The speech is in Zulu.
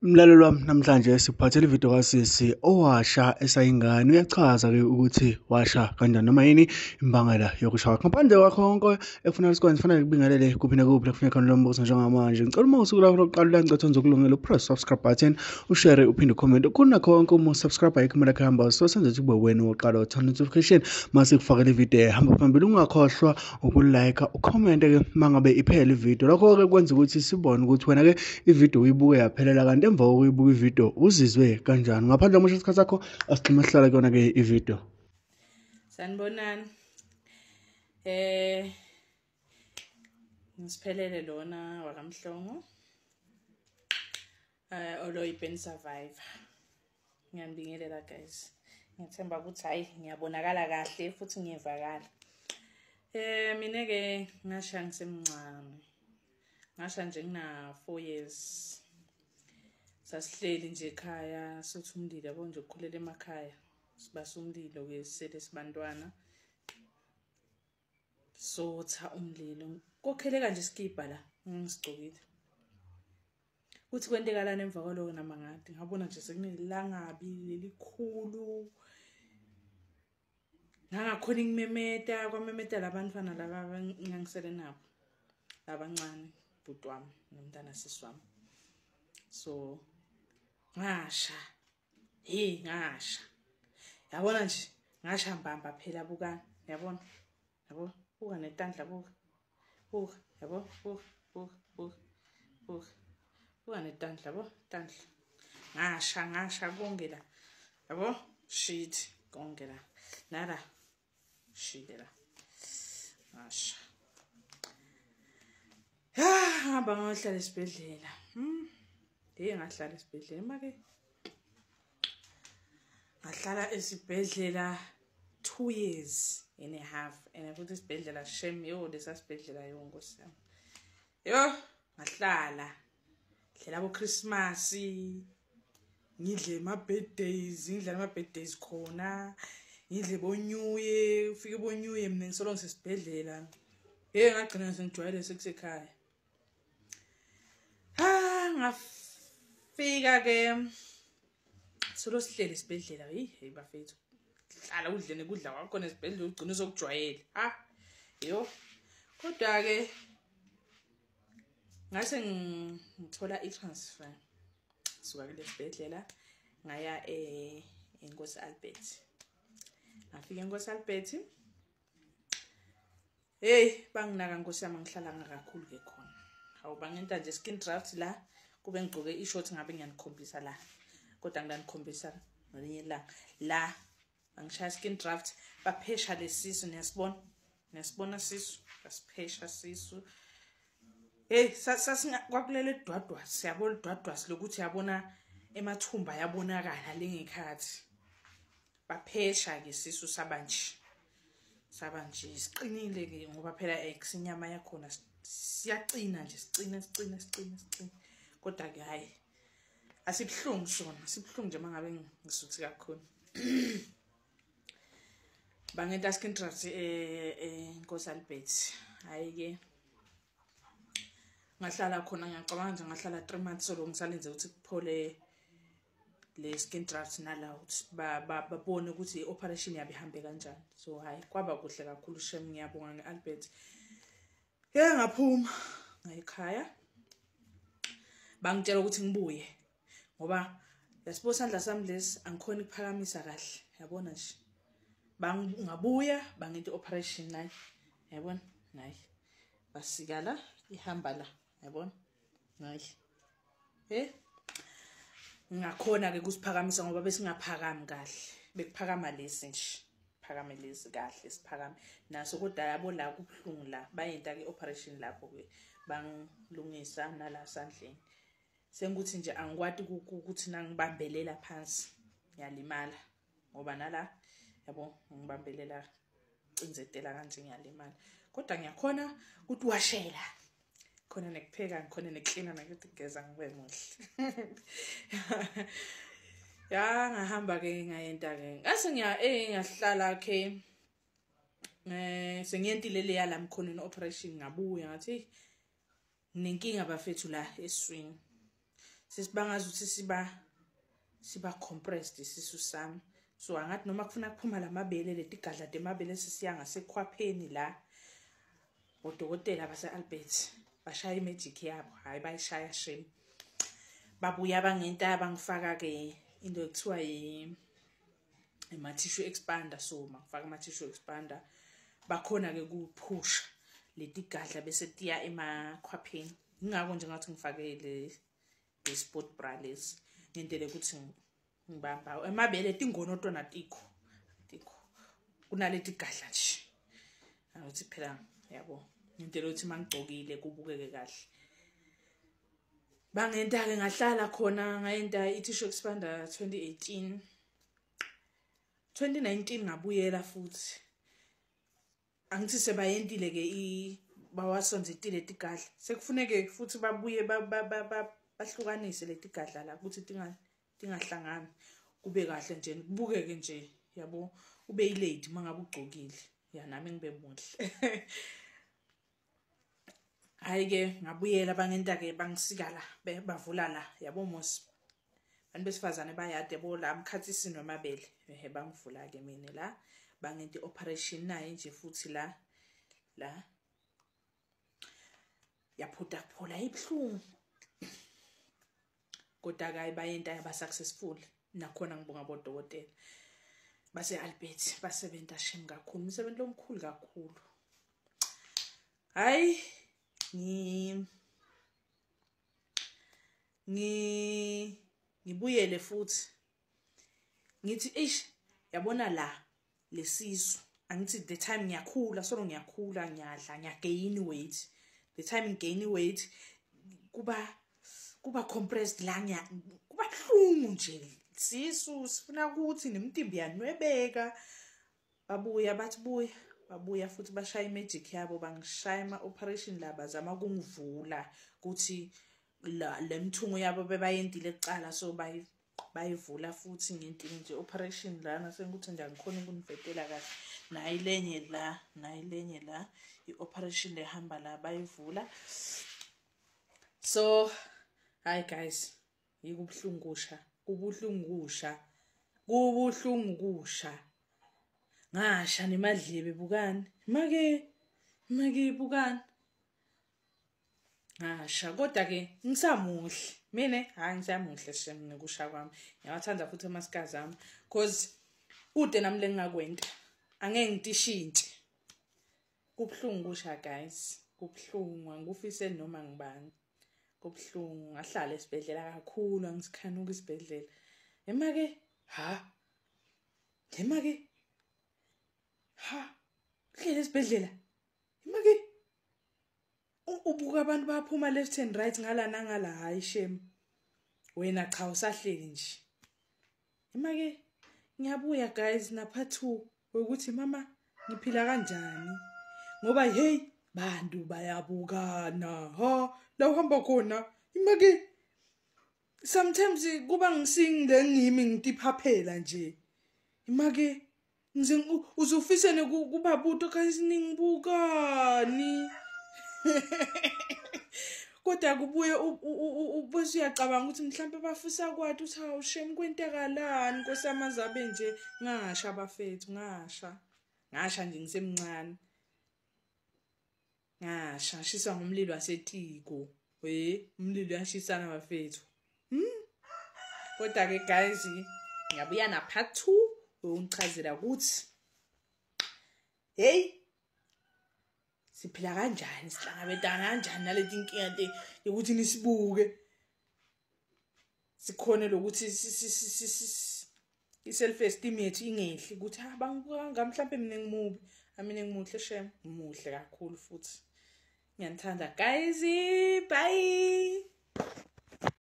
Mlalelo wami namhlanje siphathele ividiyo kaSisi owasha esayingane. Uyachaza-ke ukuthi washa kanjani noma yini imbangela yokusha kwakhe. Ngaphandle kwakho konke ekufanele sikwenze, kufanele kubingelele kuphi nakuphi kufuneka khona lo mbuzo njengamanje. Ngicela uma usuku lakho lokuqala ulancathwa ngizokulungela upress subscribe button, ushare, uphinde ucomment. Khona konke uma usubscribe ayikho lakho hamba so senze ukuthi ube wena oqala uthanda notification mase kufakela ividiyo hamba phambili. Ungakhohlwa ukulike, ucommente ke mangabe iphela ividiyo. Lokho ke kwenza ukuthi sibone ukuthi wena ke ividiyo uyibuke yaphelela, kanti emva kokuyibuka ividiyo uzizwe kanjani. Ngaphandle kokusho isikhathi sakho asigcina sihlala kuyona ke ividiyo. Sanibonani. Ngisiphelele lona wakamhlongo. Oloyipen survivor. Ngiyabingelela guys. Ngithemba ukuthi hayi ngiyabonakala kahle futhi ngiyevakala. Mina ke ngasha ngisemncane. Ngasha nje ngina 4 years. Sasihleli nje ekhaya sothi umlilo yabo nje ukukhulela emakhaya. Sibasa umlilo ke sisele sibantwana. Sotha umlilo. Kokheleka nje iskipa la ngisigcokile. Uthi kwentekalana emva kwaloko namangadi ngabona nje sekunelangabi lelikhulu. Ngangakhona ngimemeta kwamemeta labantwana laba ngangisele nabo. Abancane bhuti wami nomntana sisi wami. So ngasha. Ngasha. Yabona nje ngasha mbamba phela buka. Yabona? Yabo? Buka netandla buka. Buka, yabo? Buka. Buka netandla yabo? Tandla. Ngasha konke la. Yabo? Shit konke la. Nala. Shit la. Ngasha. Hamba ngahlala esibhedlela. Ngahlala esibhedlela make. Ngahlala esibhedlela 2 years and a half. And futhi isibhedlela shame lesa sibhedlela Nkosi yami. Ngahlala. Hlela bo Christmas. Ngidle ama birthdays, ngidla ama birthdays khona. Ngidle bo New Year, ufike bo New Year mina ngisolo ngisesibhedlela. Ngagcina sengijwayele sekusekhaya. Ngafika ke solo sihlele esibhedlela. Hey bafethu. Hlala udle nekudla kwakho nesibhedlela ugcina uzokujwayela. Kodwa ke ngase ngithola itransfer. Suka kule sibhedlela ngaya eNkosi Albert. Ngafika eNkosi Albert. Banginaka Nkosi yami ngihlala ngakakhulu ke khona. Hawu bangenta nje skin draft la kube ngigqoke ishort ngabe ngiyanikhombisa la. Kodwa ngidanikhombisa ngelinye la angishaya skin draft baphesha lesisu niyasibona. Niyasibona sisu, basiphesha sisu. Kwakulele dwadwa siyabona dwadwa lokuthi yabona emathumba yabonakala lengekhathi. Baphesha ke sisu sabanje siqinile ke ngoba phela inyama yakhona siyaqina nje sicina. Kodwa ke hayi asibhlungu sona, sibhlungu nje mangabe ngisuthi kakhulu. Bangenta skin draft eNkosi Albert. Hayi ke ngahlala khona ngiyacabanga nje ngahlala 3 months solo ngisalenze ukuthi kuphole le skin draft nala ukuthi babone ukuthi ioperation yabe ihambe kanjani. So hayi kwaba kuhle kakhulu shame ngiyabonga ngeAlbert. Ngaphuma ngayikhaya. Bangitshela ukuthi ngibuye ngoba yasibo sandla sami lesi angikhona ukuphakamisa kahle. Yabona nje. Ngabuya bangenta operation nayi. Yabona? Nayi. Basika la ihamba la. Yabona? Nayi. Ngakhona ke kusiphakamisa ngoba bese ngaphakami kahle. Bekuphakama lesi nje. Phakame lesi kahle siphakame. Naso kodwa yabo la kubhlungu la bayenta ke operation lapho ke bangilungisa nala sandleni. Senguthi nje angikwati ukuthi nangibambelela phansi ngiyalimala ngoba nala yabo ngibambelela cinzetela kanje ngiyalimala. Kodwa ngiyakhona ukuthi washela. Khona nekupheka ngikhona neklina nakuthi kugeza ngibe muhle. Ngahamba ke ngayenta ke. Ngase ngahlala ke sengiyentile le yala mkhoneni operation ngabuya ngathi nenkinga bafethu la eswini. sesibangaza ukuthi siba compressed isisu sami. So angathi noma kufuna kuphuma lamabele leti gadla demabele sisiya ngasekhwapheni la. Odokotela base Albert bashaya imagic yabo, hayi bayishaya shame. Babuya bangenta abangifaka ke into ekuthiwa ima tissue expander. So makufaka ama tissue expander bakhona ke kuphusha leti gadla bese tiya emakhwapheni. Ngingako nje ngathi ngifake le sport bra lesi ngentele ukuthi ngibamba emabele tingono tona tikho kunaleti gadla nje awuthi phela yabo ngentele ukuthi mangigcokile kubukeke kahle. Bangenta ke ngahlala khona ngayenta i-tissue expander 2018. 2019 ngabuyela futhi. Angithi sebayentile ke bawasonzitile tigadla. Sekufuneke futhi babuye bahlukanise leti gadla la ukuthi tingahlangani. Kube kahle nje kubukeke nje yabo ube yilady mangabe ugcokile. Ya nami ngibe muhle. Hayi ke ngabuyela bangenta ke bangisika la bavula la yabo mos. Abantu besifazane bayade bo la mkhathisi nomabele. Bangivula ke mina la bangenta operation naye nje futhi la yaphuta kuphola ibhlungu. Kodwa ke bayenta yaba successful. Nakhona ngibonga bodokotela base Albert basebenta shem kakhulu. Umsebenzi omkhulu kakhulu. Hayi ngibuyele futhi ngithi yabona la lesisu angithi the time ngiyakhula solo ngiyakhula ngiyadla ngigain weight. The time ngigain weight kuba compressed la kuba hlungu nje sisu sifuna ukuthi nemtimbi yanwebeka. Babuya bathi babuya futhi bashaya imagic yabo bangishaya ama operation la bazama kungivula ukuthi le mthungo yabo bebayendile ecala. So bayivula futhi ngentini nje operation la nasengikuthi nje angikhona ukunivetela kahle. Nayilenye la i-operation lehamba la bayivula. So hi guys kubuhlungusha ngasha nemadlebe bukani make bukani ngasha. Kodwa ke ngisamuhle mina hayi ngisamuhle shem ngekusha kwami. Ngiyawathanda futhi amasikazi ami cause ude nami lengakwenta angeke ngitishintshe. Kubuhlungusha guys, kubuhlungu angikufise noma ngibani. Kubuhlungu ngahlala esibhedlela kakhulu angisikhanuka isibhedlela. Emake hlele esibhedlela. Emake ubuka abantu baphuma left and right ngala nangala hayi shem. Wena cha usahleli nje. Emake ngiyabuya guys na part 2 ukuthi mama ngiphila kanjani. Ngoba hey bantu bayabukana la uhamba khona. Imake sometimes kuba ngisingile ngimi ngitiphaphela nje. Imake ngize uzofisa kubabuto kasi ningibukani. Kodwa kubuye ubese uyacabanga ukuthi mhlawumbe bafisa kwathi uthi hawu shem kwentekalani nkosamazabe nje ngasha bafethu ngasha nje ngisemncane. Ngasha shisa ngumlilo wasetiko. Umlilo yashisana bafethu. Kodwa ke guys ngiyabuya na part 2 ungichazela ukuthi hey siphila kanjani sihlangabezana kanjani naleti inkinga ukuthi nisibuke sikhone lokuthi i-self esteem yethu ingehli ukuthi bangibuka mhlawumbe mina ngimubi mina ngimuhle shem ngimuhle kakhulu futhi ngiyanthanda guys bye.